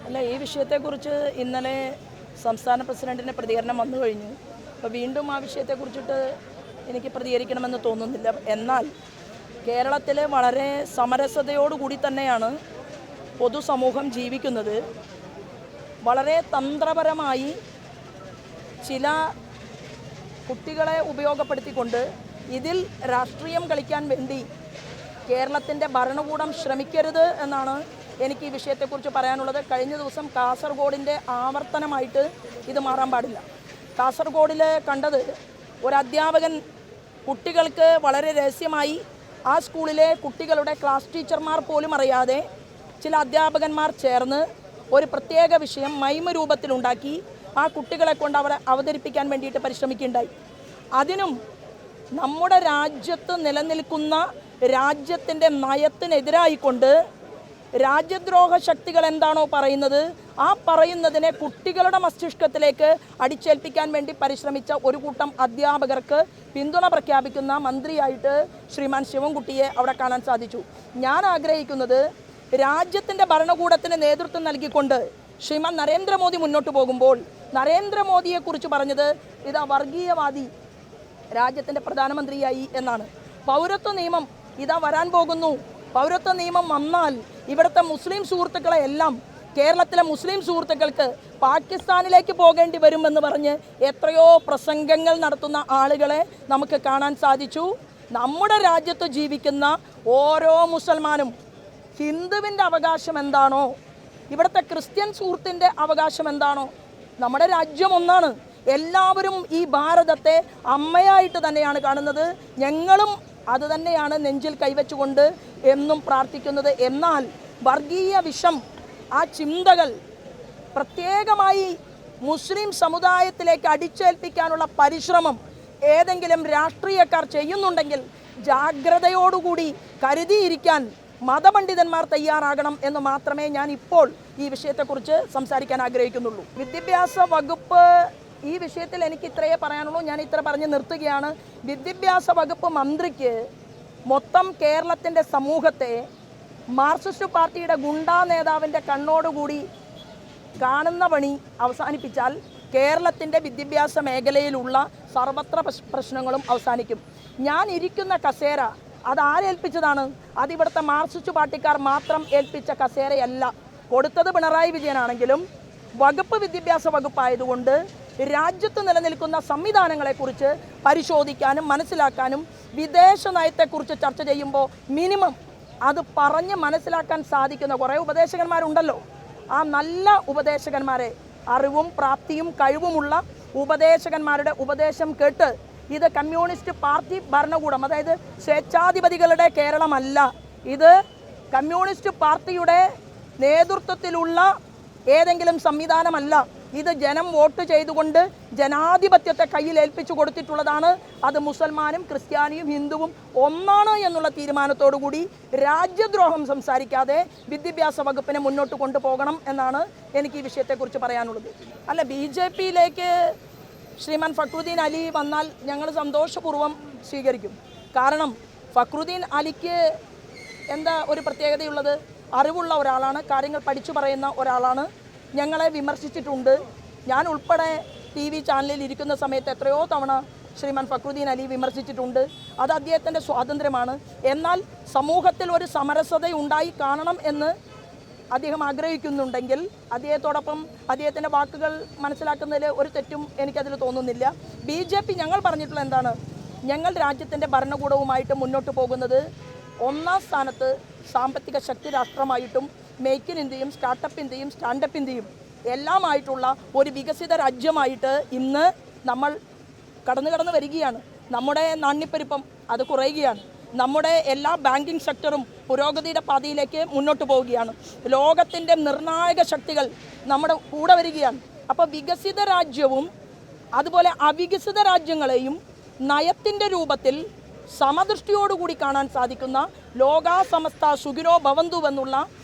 അല്ല, ഈ വിഷയത്തെക്കുറിച്ച് ഇന്നലെ സംസ്ഥാന പ്രസിഡന്റിൻ്റെ പ്രതികരണം വന്നു കഴിഞ്ഞു. അപ്പോൾ വീണ്ടും ആ വിഷയത്തെക്കുറിച്ചിട്ട് എനിക്ക് പ്രതികരിക്കണമെന്ന് തോന്നുന്നില്ല. എന്നാൽ കേരളത്തിൽ വളരെ സമരസതയോടുകൂടി തന്നെയാണ് പൊതുസമൂഹം ജീവിക്കുന്നത്. വളരെ തന്ത്രപരമായി ചില കുട്ടികളെ ഉപയോഗപ്പെടുത്തിക്കൊണ്ട് ഇതിൽ രാഷ്ട്രീയം കളിക്കാൻ വേണ്ടി കേരളത്തിൻ്റെ ഭരണകൂടം ശ്രമിക്കരുത് എന്നാണ് എനിക്ക് ഈ വിഷയത്തെക്കുറിച്ച് പറയാനുള്ളത്. കഴിഞ്ഞ ദിവസം കാസർഗോഡിൻ്റെ ആവർത്തനമായിട്ട് ഇത് മാറാൻ പാടില്ല. കാസർഗോഡിൽ കണ്ടത് ഒരു അധ്യാപകൻ കുട്ടികൾക്ക് വളരെ രഹസ്യമായി ആ സ്കൂളിലെ കുട്ടികളുടെ ക്ലാസ് ടീച്ചർമാർ പോലും അറിയാതെ ചില അധ്യാപകന്മാർ ചേർന്ന് ഒരു പ്രത്യേക വിഷയം മൈമ രൂപത്തിലുണ്ടാക്കി ആ കുട്ടികളെ കൊണ്ട് അവരെ അവതരിപ്പിക്കാൻ വേണ്ടിയിട്ട് പരിശ്രമിക്കുകയുണ്ടായി. അതിനും നമ്മുടെ രാജ്യത്ത് നിലനിൽക്കുന്ന രാജ്യത്തിൻ്റെ നയത്തിനെതിരായിക്കൊണ്ട് രാജ്യദ്രോഹ ശക്തികൾ എന്താണോ പറയുന്നത് ആ പറയുന്നതിനെ കുട്ടികളുടെ മസ്തിഷ്കത്തിലേക്ക് അടിച്ചേൽപ്പിക്കാൻ വേണ്ടി പരിശ്രമിച്ച ഒരു കൂട്ടം അധ്യാപകർക്ക് പിന്തുണ പ്രഖ്യാപിക്കുന്ന മന്ത്രിയായിട്ട് ശ്രീമാൻ ശിവൻകുട്ടിയെ അവിടെ കാണാൻ സാധിച്ചു. ഞാൻ ആഗ്രഹിക്കുന്നത് രാജ്യത്തിൻ്റെ ഭരണകൂടത്തിന് നേതൃത്വം നൽകിക്കൊണ്ട് ശ്രീമാൻ നരേന്ദ്രമോദി മുന്നോട്ട് പോകുമ്പോൾ നരേന്ദ്രമോദിയെക്കുറിച്ച് പറഞ്ഞത് ഇതാ വർഗീയവാദി രാജ്യത്തിൻ്റെ പ്രധാനമന്ത്രിയായി എന്നാണ്. പൗരത്വ നിയമം ഇതാ വരാൻ പോകുന്നു. പൗരത്വ നിയമം വന്നാൽ ഇവിടുത്തെ മുസ്ലിം സുഹൃത്തുക്കളെ എല്ലാം കേരളത്തിലെ മുസ്ലിം സുഹൃത്തുക്കൾക്ക് പാകിസ്ഥാനിലേക്ക് പോകേണ്ടി വരുമെന്ന് പറഞ്ഞ് എത്രയോ പ്രസംഗങ്ങൾ നടത്തുന്ന ആളുകളെ നമുക്ക് കാണാൻ സാധിച്ചു. നമ്മുടെ രാജ്യത്ത് ജീവിക്കുന്ന ഓരോ മുസൽമാനും ഹിന്ദുവിൻ്റെ അവകാശം എന്താണോ, ഇവിടുത്തെ ക്രിസ്ത്യൻ സുഹൃത്തിൻ്റെ അവകാശം എന്താണോ, നമ്മുടെ രാജ്യം ഒന്നാണ്. എല്ലാവരും ഈ ഭാരതത്തെ അമ്മയായിട്ട് തന്നെയാണ് കാണുന്നത്. ഞങ്ങളും അത് തന്നെയാണ് നെഞ്ചിൽ കൈവച്ചുകൊണ്ട് എന്നും പ്രാർത്ഥിക്കുന്നത്. എന്നാൽ വർഗീയ വിഷം, ആ ചിന്തകൾ പ്രത്യേകമായി മുസ്ലിം സമുദായത്തിലേക്ക് അടിച്ചേൽപ്പിക്കാനുള്ള പരിശ്രമം ഏതെങ്കിലും രാഷ്ട്രീയക്കാർ ചെയ്യുന്നുണ്ടെങ്കിൽ ജാഗ്രതയോടുകൂടി കരുതിയിരിക്കാൻ മതപണ്ഡിതന്മാർ തയ്യാറാകണം എന്ന് മാത്രമേ ഞാൻ ഇപ്പോൾ ഈ വിഷയത്തെക്കുറിച്ച് സംസാരിക്കാൻ ആഗ്രഹിക്കുന്നുള്ളൂ. വിദ്യാഭ്യാസ വകുപ്പ് ഈ വിഷയത്തിൽ എനിക്ക് ഇത്രയേ പറയാനുള്ളൂ. ഞാൻ ഇത്ര പറഞ്ഞ് നിർത്തുകയാണ്. വിദ്യാഭ്യാസ വകുപ്പ് മന്ത്രിക്ക് മൊത്തം കേരളത്തിൻ്റെ സമൂഹത്തെ മാർക്സിസ്റ്റ് പാർട്ടിയുടെ ഗുണ്ടാ നേതാവിൻ്റെ കണ്ണോടുകൂടി കാണുന്ന പണി അവസാനിപ്പിച്ചാൽ കേരളത്തിൻ്റെ വിദ്യാഭ്യാസ മേഖലയിലുള്ള സർവത്ര പ്രശ്നങ്ങളും അവസാനിക്കും. ഞാൻ ഇരിക്കുന്ന കസേര അത് ആരേൽപ്പിച്ചതാണ്? അതിവിടുത്തെ മാർക്സിസ്റ്റ് പാർട്ടിക്കാർ മാത്രം ഏൽപ്പിച്ച കസേരയല്ല. കൊടുത്തത് പിണറായി വിജയനാണെങ്കിലും വകുപ്പ് വിദ്യാഭ്യാസ വകുപ്പായതുകൊണ്ട് രാജ്യത്ത് നിലനിൽക്കുന്ന സംവിധാനങ്ങളെക്കുറിച്ച് പരിശോധിക്കാനും മനസ്സിലാക്കാനും വിദേശ നയത്തെക്കുറിച്ച് ചർച്ച ചെയ്യുമ്പോൾ മിനിമം അത് പറഞ്ഞ് മനസ്സിലാക്കാൻ സാധിക്കുന്ന കുറേ ഉപദേശകന്മാരുണ്ടല്ലോ. ആ നല്ല ഉപദേശകന്മാരെ, അറിവും പ്രാപ്തിയും കഴിവുമുള്ള ഉപദേശകന്മാരുടെ ഉപദേശം കേട്ട് ഇത് കമ്മ്യൂണിസ്റ്റ് പാർട്ടി ഭരണകൂടം, അതായത് സ്വേച്ഛാധിപതികളുടെ കേരളമല്ല, ഇത് കമ്മ്യൂണിസ്റ്റ് പാർട്ടിയുടെ നേതൃത്വത്തിലുള്ള ഏതെങ്കിലും സംവിധാനമല്ല. ഇത് ജനം വോട്ട് ചെയ്തുകൊണ്ട് ജനാധിപത്യത്തെ കയ്യിൽ ഏൽപ്പിച്ചു കൊടുത്തിട്ടുള്ളതാണ്. അത് മുസൽമാനും ക്രിസ്ത്യാനിയും ഹിന്ദുവും ഒന്നാണ് എന്നുള്ള തീരുമാനത്തോടു കൂടി രാജ്യദ്രോഹം സംസാരിക്കാതെ വിദ്യാഭ്യാസ വകുപ്പിനെ മുന്നോട്ട് കൊണ്ടുപോകണം എന്നാണ് എനിക്ക് ഈ വിഷയത്തെക്കുറിച്ച് പറയാനുള്ളത്. അല്ല, BJPയിലേക്ക് ശ്രീമാൻ ഫക്രുദ്ദീൻ അലി വന്നാൽ ഞങ്ങൾ സന്തോഷപൂർവ്വം സ്വീകരിക്കും. കാരണം ഫക്രുദ്ദീൻ അലിക്ക് എന്താ ഒരു പ്രത്യേകതയുള്ളത്? അറിവുള്ള ഒരാളാണ്, കാര്യങ്ങൾ പഠിച്ചു പറയുന്ന ഒരാളാണ്. ഞങ്ങളെ വിമർശിച്ചിട്ടുണ്ട്. ഞാൻ ഉൾപ്പെടെ TV ചാനലിൽ ഇരിക്കുന്ന സമയത്ത് എത്രയോ തവണ ശ്രീമാൻ ഫക്രുദ്ദീൻ അലി വിമർശിച്ചിട്ടുണ്ട്. അത് അദ്ദേഹത്തിൻ്റെ സ്വാതന്ത്ര്യമാണ്. എന്നാൽ സമൂഹത്തിൽ ഒരു സമരസത ഉണ്ടായി കാണണം എന്ന് അദ്ദേഹം ആഗ്രഹിക്കുന്നുണ്ടെങ്കിൽ അദ്ദേഹത്തോടൊപ്പം അദ്ദേഹത്തിൻ്റെ വാക്കുകൾ മനസ്സിലാക്കുന്നതിൽ ഒരു തെറ്റും എനിക്കതിൽ തോന്നുന്നില്ല. BJP ഞങ്ങൾ പറഞ്ഞിട്ടുള്ള എന്താണ്? ഞങ്ങൾ രാജ്യത്തിൻ്റെ ഭരണകൂടവുമായിട്ട് മുന്നോട്ട് പോകുന്നത് ഒന്നാം സ്ഥാനത്ത് സാമ്പത്തിക ശക്തി രാഷ്ട്രമായിട്ടും മേക്ക് ഇൻ ഇന്ത്യയും സ്റ്റാർട്ടപ്പ് ഇന്ത്യയും സ്റ്റാൻഡപ്പ് ഇന്ത്യയും എല്ലാമായിട്ടുള്ള ഒരു വികസിത രാജ്യമായിട്ട് ഇന്ന് നമ്മൾ കടന്നു വരികയാണ്. നമ്മുടെ നാണ്യപ്പെരുപ്പം അത് കുറയുകയാണ്. നമ്മുടെ എല്ലാ ബാങ്കിങ് സെക്ടറും പുരോഗതിയുടെ പാതയിലേക്ക് മുന്നോട്ട് പോവുകയാണ്. ലോകത്തിൻ്റെ നിർണായക ശക്തികൾ നമ്മുടെ കൂടെ വരികയാണ്. അപ്പോൾ വികസിത രാജ്യവും അതുപോലെ അവികസിത രാജ്യങ്ങളെയും നയത്തിൻ്റെ രൂപത്തിൽ സമദൃഷ്ടിയോടുകൂടി കാണാൻ സാധിക്കുന്ന ലോകാ സമസ്ത സുഖിനോ ഭവന്തു എന്നുള്ള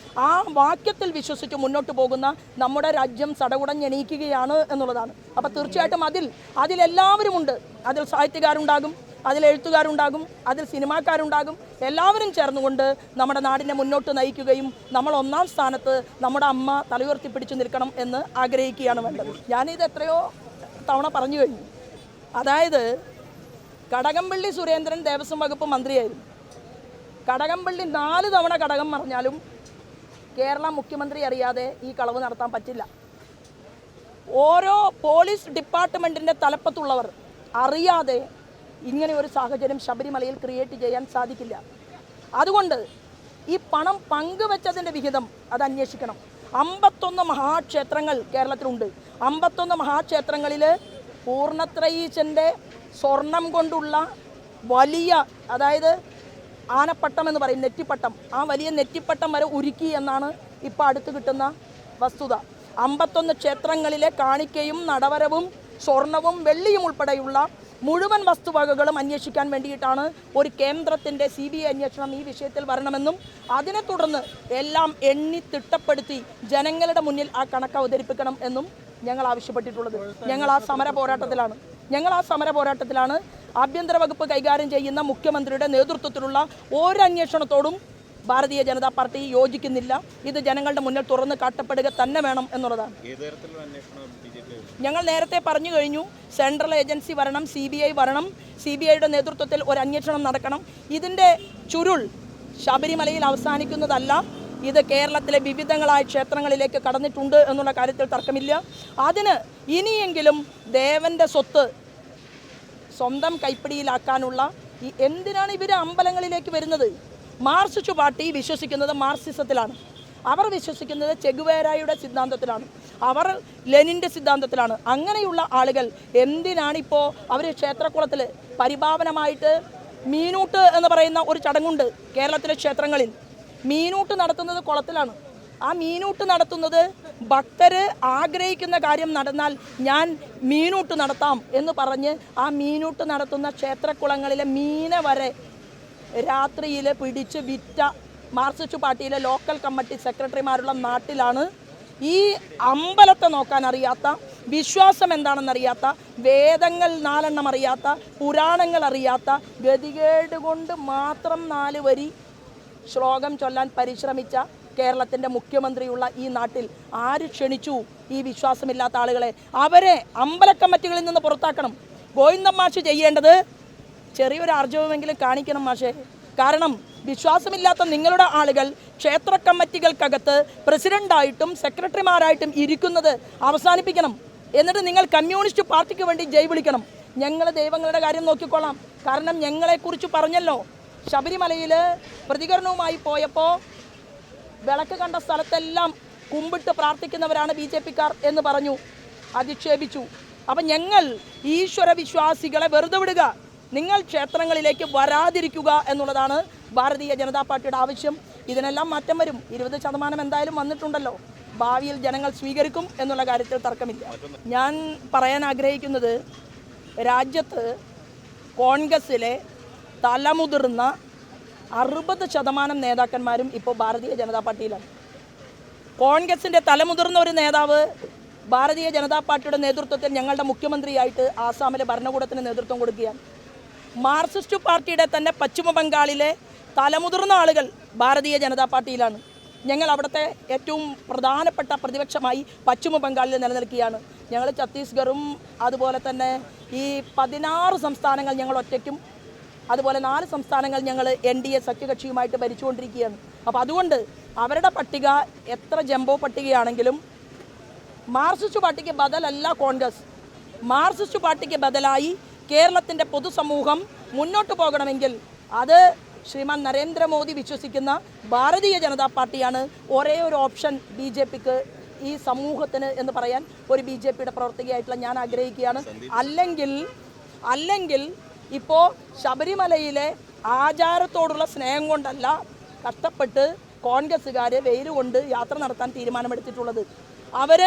ആ വാക്യത്തിൽ വിശ്വസിച്ച് മുന്നോട്ട് പോകുന്ന നമ്മുടെ രാജ്യം സടകുടഞ്ഞെണീക്കുകയാണ് എന്നുള്ളതാണ്. അപ്പോൾ തീർച്ചയായിട്ടും അതിലെല്ലാവരുമുണ്ട്. അതിൽ സാഹിത്യകാരുണ്ടാകും, അതിൽ എഴുത്തുകാരുണ്ടാകും, അതിൽ സിനിമാക്കാരുണ്ടാകും. എല്ലാവരും ചേർന്നുകൊണ്ട് നമ്മുടെ നാടിനെ മുന്നോട്ട് നയിക്കുകയും നമ്മൾ ഒന്നാം സ്ഥാനത്ത് നമ്മുടെ അമ്മ തലയുയർത്തി പിടിച്ചു നിൽക്കണം എന്ന് ആഗ്രഹിക്കുകയാണ് വേണ്ടത്. ഞാനിത് എത്രയോ തവണ പറഞ്ഞു കഴിഞ്ഞു. അതായത് കടകംപള്ളി സുരേന്ദ്രൻ ദേവസ്വം വകുപ്പ് മന്ത്രിയായിരുന്നു. കടകംപള്ളി 4 തവണ കടകം പറഞ്ഞാലും കേരള മുഖ്യമന്ത്രി അറിയാതെ ഈ കളവ് നടത്താൻ പറ്റില്ല. ഓരോ പോലീസ് ഡിപ്പാർട്ട്മെൻറ്റിൻ്റെ തലപ്പത്തുള്ളവർ അറിയാതെ ഇങ്ങനെ ഒരു സാഹചര്യം ശബരിമലയിൽ ക്രിയേറ്റ് ചെയ്യാൻ സാധിക്കില്ല. അതുകൊണ്ട് ഈ പണം പങ്കുവെച്ചതിൻ്റെ വിഹിതം അത് അന്വേഷിക്കണം. 51 മഹാക്ഷേത്രങ്ങൾ കേരളത്തിലുണ്ട്. 51 മഹാക്ഷേത്രങ്ങളിൽ പൂർണ്ണത്രയീശൻ്റെ സ്വർണം കൊണ്ടുള്ള വലിയ, അതായത് ആനപ്പട്ടം എന്ന് പറയും, നെറ്റിപ്പട്ടം, ആ വലിയ നെറ്റിപ്പട്ടം വരെ ഉരുക്കി എന്നാണ് ഇപ്പോൾ അടുത്ത് കിട്ടുന്ന വസ്തുത. 51 ക്ഷേത്രങ്ങളിലെ കാണിക്കയും നടവരവും സ്വർണവും വെള്ളിയും ഉൾപ്പെടെയുള്ള മുഴുവൻ വസ്തുവകകളും അന്വേഷിക്കാൻ വേണ്ടിയിട്ടാണ് ഒരു കേന്ദ്രത്തിൻ്റെ CBI അന്വേഷണം ഈ വിഷയത്തിൽ വരണമെന്നും അതിനെ തുടർന്ന് എല്ലാം എണ്ണി തിട്ടപ്പെടുത്തി ജനങ്ങളുടെ മുന്നിൽ ആ കണക്ക് അവതരിപ്പിക്കണം എന്നും ഞങ്ങൾ ആവശ്യപ്പെട്ടിട്ടുള്ളത്. ഞങ്ങൾ ആ സമര പോരാട്ടത്തിലാണ് ആഭ്യന്തര വകുപ്പ് കൈകാര്യം ചെയ്യുന്ന മുഖ്യമന്ത്രിയുടെ നേതൃത്വത്തിലുള്ള ഒരു അന്വേഷണത്തോടും ഭാരതീയ ജനതാ പാർട്ടി യോജിക്കുന്നില്ല. ഇത് ജനങ്ങളുടെ മുന്നിൽ തുറന്ന് കാട്ടപ്പെടുക തന്നെ വേണം എന്നുള്ളതാണ്. ഞങ്ങൾ നേരത്തെ പറഞ്ഞു കഴിഞ്ഞു, സെൻട്രൽ ഏജൻസി വരണം, CBI വരണം, CBIയുടെ നേതൃത്വത്തിൽ ഒരു അന്വേഷണം നടക്കണം. ഇതിൻ്റെ ചുരുൾ ശബരിമലയിൽ അവസാനിക്കുന്നതല്ല, ഇത് കേരളത്തിലെ വിവിധങ്ങളായ ക്ഷേത്രങ്ങളിലേക്ക് കടന്നിട്ടുണ്ട് എന്നുള്ള കാര്യത്തിൽ തർക്കമില്ല. അതിന് ഇനിയെങ്കിലും ദേവൻ്റെ സ്വത്ത് സ്വന്തം കൈപ്പിടിയിലാക്കാനുള്ള എന്തിനാണ് ഇവർ അമ്പലങ്ങളിലേക്ക് വരുന്നത്? മാർക്സിസ്റ്റ് പാർട്ടി വിശ്വസിക്കുന്നത് മാർക്സിസത്തിലാണ്. അവർ വിശ്വസിക്കുന്നത് ചെഗുവേരയുടെ സിദ്ധാന്തത്തിലാണ്, അവർ ലെനിൻ്റെ സിദ്ധാന്തത്തിലാണ്. അങ്ങനെയുള്ള ആളുകൾ എന്തിനാണിപ്പോൾ അവർ ക്ഷേത്രക്കുളത്തിൽ പരിപാവനമായിട്ട് മീനൂട്ട് എന്ന് പറയുന്ന ഒരു ചടങ്ങുണ്ട് കേരളത്തിലെ ക്ഷേത്രങ്ങളിൽ. മീനൂട്ട് നടത്തുന്നത് കുളത്തിലാണ്. ആ മീനൂട്ട് നടത്തുന്നത് ഭക്തർ ആഗ്രഹിക്കുന്ന കാര്യം നടന്നാൽ ഞാൻ മീനൂട്ട് നടത്താം എന്ന് പറഞ്ഞ് ആ മീനൂട്ട് നടത്തുന്ന ക്ഷേത്രക്കുളങ്ങളിലെ മീനെ വരെ രാത്രിയിൽ പിടിച്ച് വിറ്റ മാർക്സിസ്റ്റ് പാർട്ടിയിലെ ലോക്കൽ കമ്മിറ്റി സെക്രട്ടറിമാരുള്ള നാട്ടിലാണ് ഈ അമ്പലത്തെ നോക്കാൻ അറിയാത്ത, വിശ്വാസം എന്താണെന്നറിയാത്ത, വേദങ്ങൾ 4 എണ്ണം അറിയാത്ത, പുരാണങ്ങൾ അറിയാത്ത, ഗതികേട് കൊണ്ട് മാത്രം 4 വരി ശ്ലോകം ചൊല്ലാൻ പരിശ്രമിച്ച കേരളത്തിൻ്റെ മുഖ്യമന്ത്രിയുള്ള ഈ നാട്ടിൽ ആര് ക്ഷണിച്ചു ഈ വിശ്വാസമില്ലാത്ത ആളുകളെ? അവരെ അമ്പലക്കമ്മിറ്റികളിൽ നിന്ന് പുറത്താക്കണം. ഗോവിന്ദൻ മാഷ് ചെയ്യേണ്ടത് ചെറിയൊരു ആർജവമെങ്കിലും കാണിക്കണം മാഷേ. കാരണം വിശ്വാസമില്ലാത്ത നിങ്ങളുടെ ആളുകൾ ക്ഷേത്ര കമ്മിറ്റികൾക്കകത്ത് പ്രസിഡൻ്റായിട്ടും സെക്രട്ടറിമാരായിട്ടും ഇരിക്കുന്നത് അവസാനിപ്പിക്കണം. എന്നിട്ട് നിങ്ങൾ കമ്മ്യൂണിസ്റ്റ് പാർട്ടിക്ക് വേണ്ടി ജയ് വിളിക്കണം. ഞങ്ങൾ ദൈവങ്ങളുടെ കാര്യം നോക്കിക്കോളാം. കാരണം ഞങ്ങളെക്കുറിച്ച് പറഞ്ഞല്ലോ, ശബരിമലയിൽ പ്രതികരണവുമായി പോയപ്പോൾ വിളക്ക് കണ്ട സ്ഥലത്തെല്ലാം കുമ്പിട്ട് പ്രാർത്ഥിക്കുന്നവരാണ് BJPക്കാർ എന്ന് പറഞ്ഞു, അധിക്ഷേപിച്ചു. അപ്പം ഞങ്ങൾ ഈശ്വര വിശ്വാസികളെ വെറുതെ വിടുക, നിങ്ങൾ ക്ഷേത്രങ്ങളിലേക്ക് വരാതിരിക്കുക എന്നുള്ളതാണ് ഭാരതീയ ജനതാ പാർട്ടിയുടെ ആവശ്യം. ഇതിനെല്ലാം മാറ്റം വരും. 20% എന്തായാലും വന്നിട്ടുണ്ടല്ലോ. ഭാവിയിൽ ജനങ്ങൾ സ്വീകരിക്കും എന്നുള്ള കാര്യത്തിൽ തർക്കമില്ല. ഞാൻ പറയാൻ ആഗ്രഹിക്കുന്നത്, രാജ്യത്ത് കോൺഗ്രസ്സിലെ തലമുതിർന്ന 60% നേതാക്കന്മാരും ഇപ്പോൾ ഭാരതീയ ജനതാ പാർട്ടിയിലാണ്. കോൺഗ്രസിൻ്റെ തലമുതിർന്ന ഒരു നേതാവ് ഭാരതീയ ജനതാ പാർട്ടിയുടെ നേതൃത്വത്തിൽ ഞങ്ങളുടെ മുഖ്യമന്ത്രിയായിട്ട് ആസാമിലെ ഭരണകൂടത്തിന് നേതൃത്വം കൊടുക്കുകയാണ്. മാർക്സിസ്റ്റ് പാർട്ടിയുടെ തന്നെ പശ്ചിമ ബംഗാളിലെ തലമുതിർന്ന ആളുകൾ ഭാരതീയ ജനതാ പാർട്ടിയിലാണ്. ഞങ്ങൾ അവിടുത്തെ ഏറ്റവും പ്രധാനപ്പെട്ട പ്രതിപക്ഷമായി പശ്ചിമ ബംഗാളിൽ നിലനിൽക്കുകയാണ്. ഞങ്ങൾ ഛത്തീസ്ഗറും അതുപോലെ തന്നെ ഈ 16 സംസ്ഥാനങ്ങൾ ഞങ്ങൾ ഒറ്റയ്ക്കും, അതുപോലെ 4 സംസ്ഥാനങ്ങൾ ഞങ്ങൾ NDA സഖ്യകക്ഷിയുമായിട്ട് ഭരിച്ചുകൊണ്ടിരിക്കുകയാണ്. അപ്പോൾ അതുകൊണ്ട് അവരുടെ പട്ടിക എത്ര ജംബോ പട്ടികയാണെങ്കിലും മാർക്സിസ്റ്റ് പാർട്ടിക്ക് ബദലല്ല കോൺഗ്രസ്. മാർക്സിസ്റ്റ് പാർട്ടിക്ക് ബദലായി കേരളത്തിൻ്റെ പൊതുസമൂഹം മുന്നോട്ട് പോകണമെങ്കിൽ അത് ശ്രീമാൻ നരേന്ദ്രമോദി വിശ്വസിക്കുന്ന ഭാരതീയ ജനതാ പാർട്ടിയാണ് ഒരേ ഒരു ഓപ്ഷൻ BJPക്ക് ഈ സമൂഹത്തിന് എന്ന് പറയാൻ ഒരു BJPയുടെ പ്രവർത്തകയായിട്ടുള്ള ഞാൻ ആഗ്രഹിക്കുകയാണ്. അല്ലെങ്കിൽ ഇപ്പോൾ ശബരിമലയിലെ ആചാരത്തോടുള്ള സ്നേഹം കൊണ്ടല്ല കഷ്ടപ്പെട്ട് കോൺഗ്രസ്സുകാർ വെയിൽ കൊണ്ട് യാത്ര നടത്താൻ തീരുമാനമെടുത്തിട്ടുള്ളത്. അവർ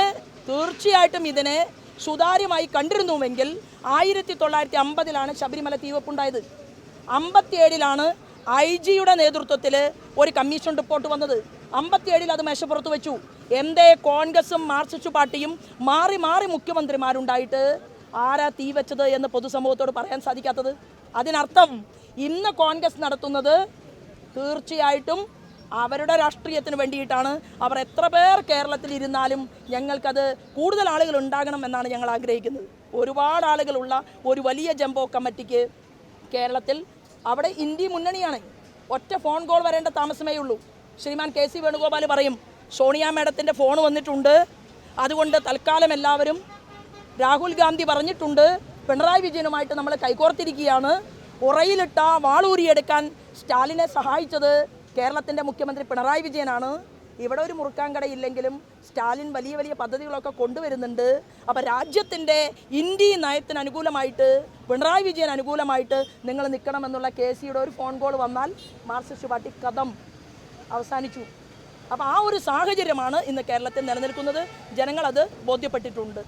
തീർച്ചയായിട്ടും ഇതിനെ സുതാര്യമായി കണ്ടിരുന്നുവെങ്കിൽ 1950 ശബരിമല തീവെപ്പുണ്ടായത്. 57 IG-യുടെ നേതൃത്വത്തിൽ ഒരു കമ്മീഷൻ റിപ്പോർട്ട് വന്നത്. 57 അത് മേശപ്പുറത്ത് വെച്ചു. എന്തേ കോൺഗ്രസും മാർക്സിസ്റ്റ് പാർട്ടിയും മാറി മാറി മുഖ്യമന്ത്രിമാരുണ്ടായിട്ട് ആരാ തീ വെച്ചത് എന്ന് പൊതുസമൂഹത്തോട് പറയാൻ സാധിക്കാത്തത്? അതിനർത്ഥം ഇന്ന് കോൺഗ്രസ് നടത്തുന്നത് തീർച്ചയായിട്ടും അവരുടെ രാഷ്ട്രീയത്തിന് വേണ്ടിയിട്ടാണ്. അവർ എത്ര പേർ കേരളത്തിൽ ഇരുന്നാലും ഞങ്ങൾക്കത് കൂടുതൽ ആളുകൾ ഉണ്ടാകണം എന്നാണ് ഞങ്ങൾ ആഗ്രഹിക്കുന്നത്. ഒരുപാട് ആളുകളുള്ള ഒരു വലിയ ജംബോ കമ്മിറ്റിക്ക് കേരളത്തിൽ അവിടെ ഇന്ത്യ മുന്നണിയാണ്. ഒറ്റ ഫോൺ കോൾ വരേണ്ട താമസമേ ഉള്ളൂ. ശ്രീമാൻ കെ സി വേണുഗോപാൽ പറയും സോണിയ മേഡത്തിൻ്റെ ഫോൺ വന്നിട്ടുണ്ട്, അതുകൊണ്ട് തൽക്കാലം എല്ലാവരും രാഹുൽ ഗാന്ധി പറഞ്ഞിട്ടുണ്ട് പിണറായി വിജയനുമായിട്ട് നമ്മൾ കൈകോർത്തിരിക്കുകയാണ്. ഉറയിലിട്ട വാളൂരിയെടുക്കാൻ സ്റ്റാലിനെ സഹായിച്ചത് കേരളത്തിൻ്റെ മുഖ്യമന്ത്രി പിണറായി വിജയനാണ്. ഇവിടെ ഒരു മുറുക്കാൻ കടയില്ലെങ്കിലും സ്റ്റാലിൻ വലിയ വലിയ പദ്ധതികളൊക്കെ കൊണ്ടുവരുന്നുണ്ട്. അപ്പോൾ രാജ്യത്തിൻ്റെ ഇന്ത്യ നയത്തിന് അനുകൂലമായിട്ട് പിണറായി വിജയൻ അനുകൂലമായിട്ട് നിങ്ങൾ നിൽക്കണമെന്നുള്ള കെ സിയുടെ ഒരു ഫോൺ കോൾ വന്നാൽ മാർക്സിസ്റ്റ് പാർട്ടി കഥം അവസാനിച്ചു. അപ്പോൾ ആ ഒരു സാഹചര്യമാണ് ഇന്ന് കേരളത്തിൽ നിലനിൽക്കുന്നത്. ജനങ്ങളത് ബോധ്യപ്പെട്ടിട്ടുണ്ട്.